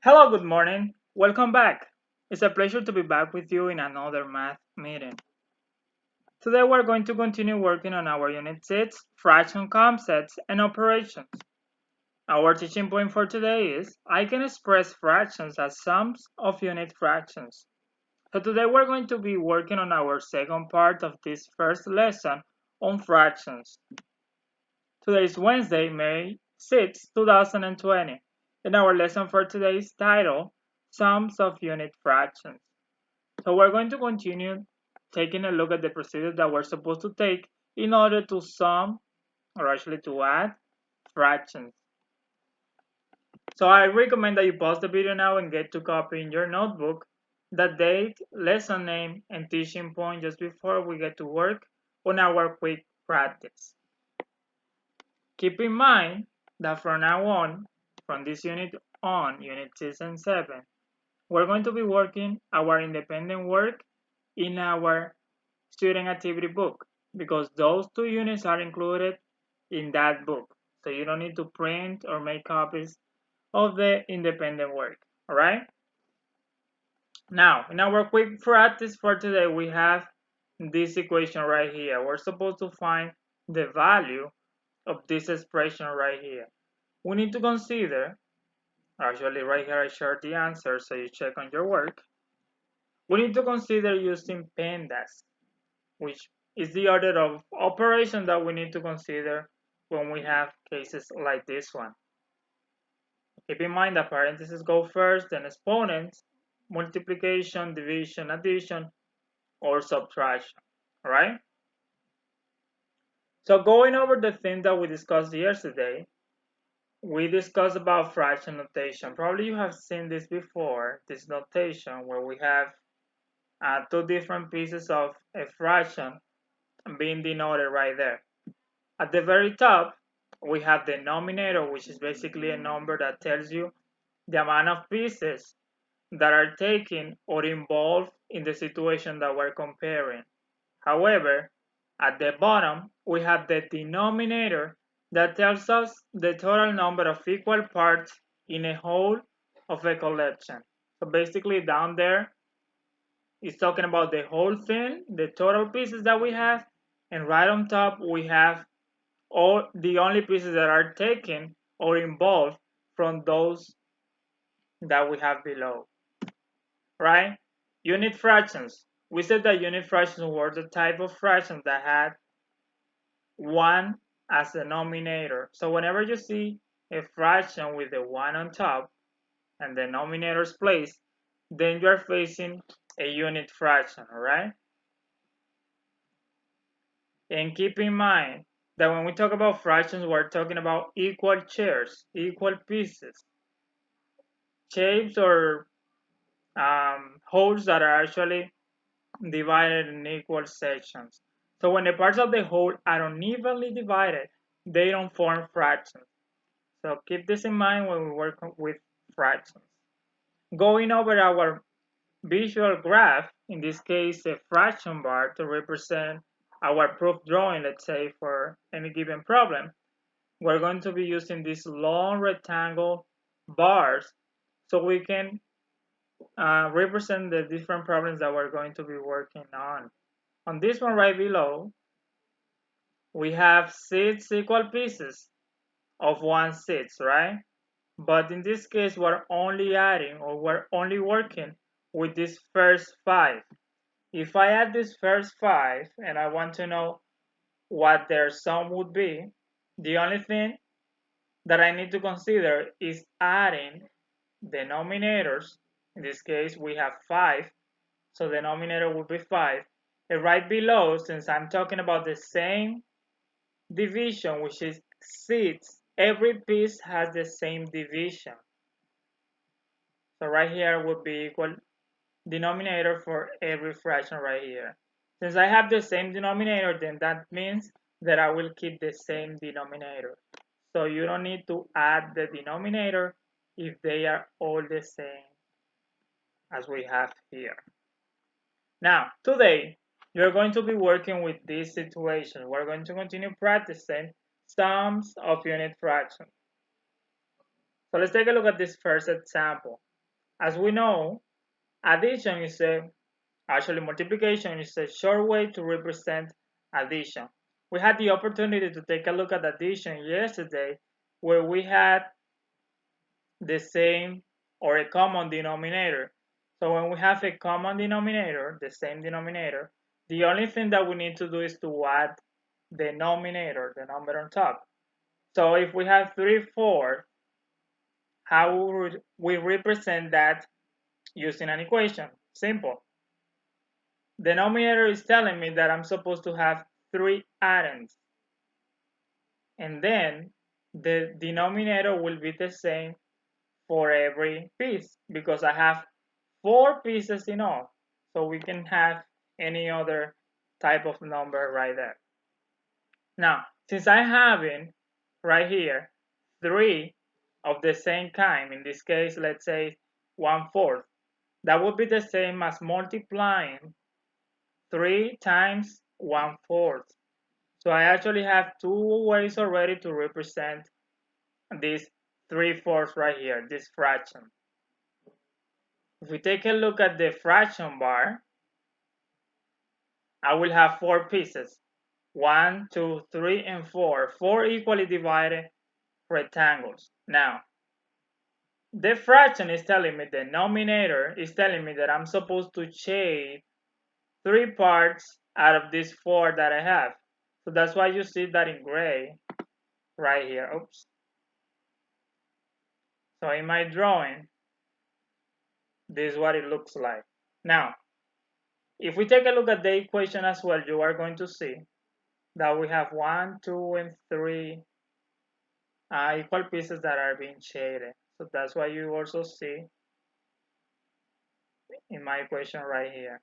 Hello, good morning. Welcome back. It's a pleasure to be back with you in another math meeting. Today we're going to continue working on our Unit 6, fraction concepts and operations. Our teaching point for today is I can express fractions as sums of unit fractions. So today we're going to be working on our second part of this first lesson on fractions. Today is Wednesday, May 6, 2020, and our lesson for today is titled Sums of Unit Fractions. So we're going to continue taking a look at the procedure that we're supposed to take in order to sum, or actually to add, fractions. So I recommend that you pause the video now and get to copy in your notebook the date, lesson name, and teaching point just before we get to work on our quick practice. Keep in mind that from now on, from this unit on, Unit 6 and 7, we're going to be working our independent work in our student activity book because those two units are included in that book. So you don't need to print or make copies of the independent work, all right? Now, in our quick practice for today, we have this equation right here. We're supposed to find the value of this expression right here. We need to consider, actually right here I shared the answer so you check on your work. We need to consider using PEMDAS, which is the order of operation that we need to consider when we have cases like this one. Keep in mind that parentheses go first, then exponents, multiplication, division, addition, or subtraction, all right? So going over the thing that we discussed yesterday, we discussed about fraction notation. Probably you have seen this before, this notation where we have two different pieces of a fraction being denoted right there. At the very top, we have the denominator, which is basically a number that tells you the amount of pieces that are taken or involved in the situation that we're comparing. However, at the bottom, we have the denominator that tells us the total number of equal parts in a whole of a collection. So basically down there, it's talking about the whole thing, the total pieces that we have, and right on top, we have all the only pieces that are taken or involved from those that we have below, right? Unit fractions. We said that unit fractions were the type of fractions that had 1 as the denominator. So whenever you see a fraction with the 1 on top and the denominator's place, then you're facing a unit fraction, all right? And keep in mind that when we talk about fractions, we're talking about equal shares, equal pieces, shapes or wholes that are actually divided in equal sections. So when the parts of the whole are unevenly divided, they don't form fractions. So keep this in mind when we work with fractions. Going over our visual graph, in this case a fraction bar to represent our proof drawing, let's say for any given problem, we're going to be using these long rectangle bars so we can represent the different problems that we're going to be working on. On this one right below, we have 6 equal pieces of 1/6, right? But in this case, we're only adding or we're only working with this first 5. If I add this first 5 and I want to know what their sum would be, the only thing that I need to consider is adding denominators. In this case, we have 5, so the denominator would be 5. And right below, since I'm talking about the same division, which is 6, every piece has the same division. So right here would be equal denominator for every fraction right here. Since I have the same denominator, then that means that I will keep the same denominator. So you don't need to add the denominator if they are all the same as we have here. Now, today, you're going to be working with this situation. We're going to continue practicing sums of unit fractions. So let's take a look at this first example. As we know, addition is actually multiplication is a short way to represent addition. We had the opportunity to take a look at addition yesterday where we had the same or a common denominator. So when we have a common denominator, the same denominator, the only thing that we need to do is to add the denominator, the number on top. So if we have 3/4, how would we represent that using an equation? Simple. The denominator is telling me that I'm supposed to have 3 atoms. And then the denominator will be the same for every piece because I have 4 pieces in all. So we can have any other type of number right there. Now, since I have in right here 3 of the same kind, in this case, let's say 1/4, that would be the same as multiplying 3 times 1/4. So I actually have 2 ways already to represent this 3/4 right here, this fraction. If we take a look at the fraction bar, I will have 4 pieces. 1, 2, 3, and 4. 4 equally divided rectangles. Now, the fraction is telling me, the denominator is telling me that I'm supposed to shade 3 parts out of these 4 that I have. So that's why you see that in gray right here. Oops. So in my drawing, this is what it looks like. Now, if we take a look at the equation as well, you are going to see that we have 1, 2, and 3 equal pieces that are being shaded. So that's why you also see in my equation right here.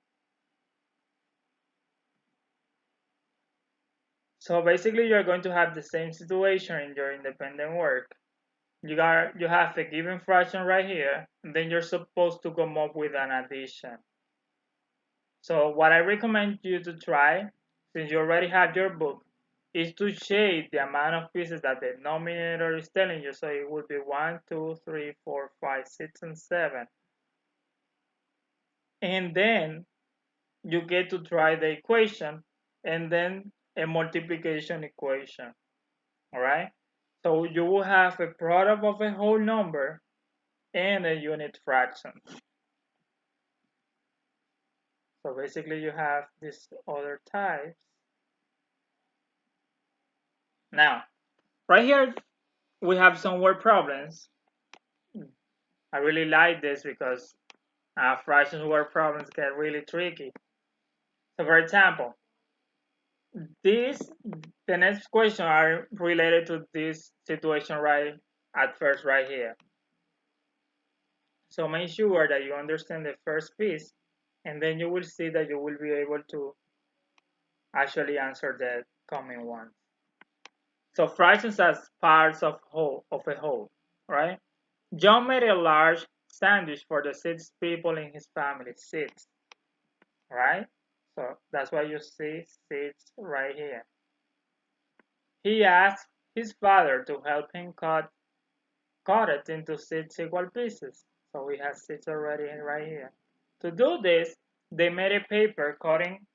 So basically, you're going to have the same situation in your independent work. You have a given fraction right here, and then you're supposed to come up with an addition. So what I recommend you to try, since you already have your book, is to shade the amount of pieces that the denominator is telling you. So it would be 1, 2, 3, 4, 5, 6, and 7. And then you get to try the equation and then a multiplication equation. All right? So you will have a product of a whole number and a unit fraction. So basically you have these other types. Now, right here we have some word problems. I really like this because fractions word problems get really tricky. So for example, the next question are related to this situation right at first right here. So make sure that you understand the first piece, and then you will see that you will be able to actually answer the coming ones. So fractions as parts of a whole, right? John made a large sandwich for the 6 people in his family. 6, right? So that's why you see 6 right here. He asked his father to help him cut it into 6 equal pieces. So we have 6 already right here. To do this, they made a paper cutting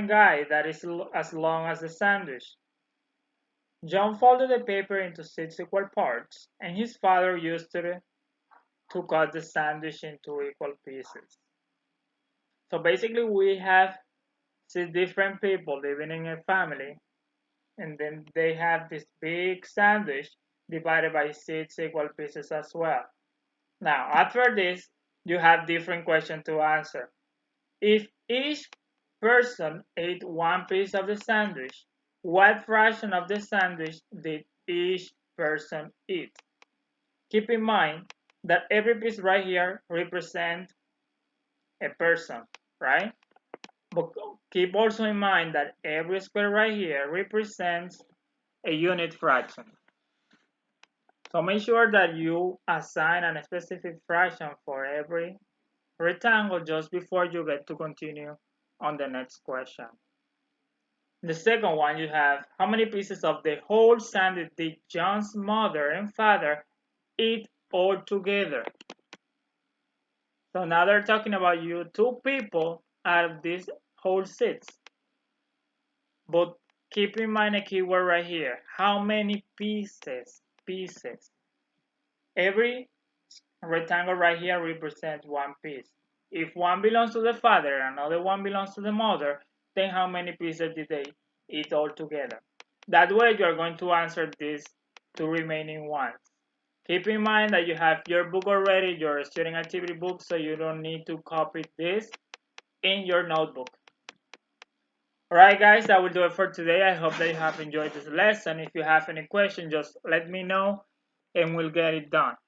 guide that is as long as the sandwich. John folded the paper into 6 equal parts, and his father used it to cut the sandwich into equal pieces. So basically, we have 6 different people living in a family, and then they have this big sandwich divided by 6 equal pieces as well. Now, after this, you have different questions to answer. If each person ate 1 piece of the sandwich, what fraction of the sandwich did each person eat? Keep in mind that every piece right here represents a person, right? But keep also in mind that every square right here represents a unit fraction. So make sure that you assign a specific fraction for every rectangle just before you get to continue on the next question. The second one you have, how many pieces of the whole sandwich did John's mother and father eat all together? So now they're talking about you two people out of these whole six. But keep in mind a keyword right here. How many pieces? Pieces. Every rectangle right here represents one piece. If one belongs to the father and another one belongs to the mother, then how many pieces did they eat all together? That way you are going to answer these two remaining ones. Keep in mind that you have your book already, your student activity book, so you don't need to copy this in your notebook. Alright guys, that will do it for today. I hope that you have enjoyed this lesson. If you have any questions, just let me know and we'll get it done.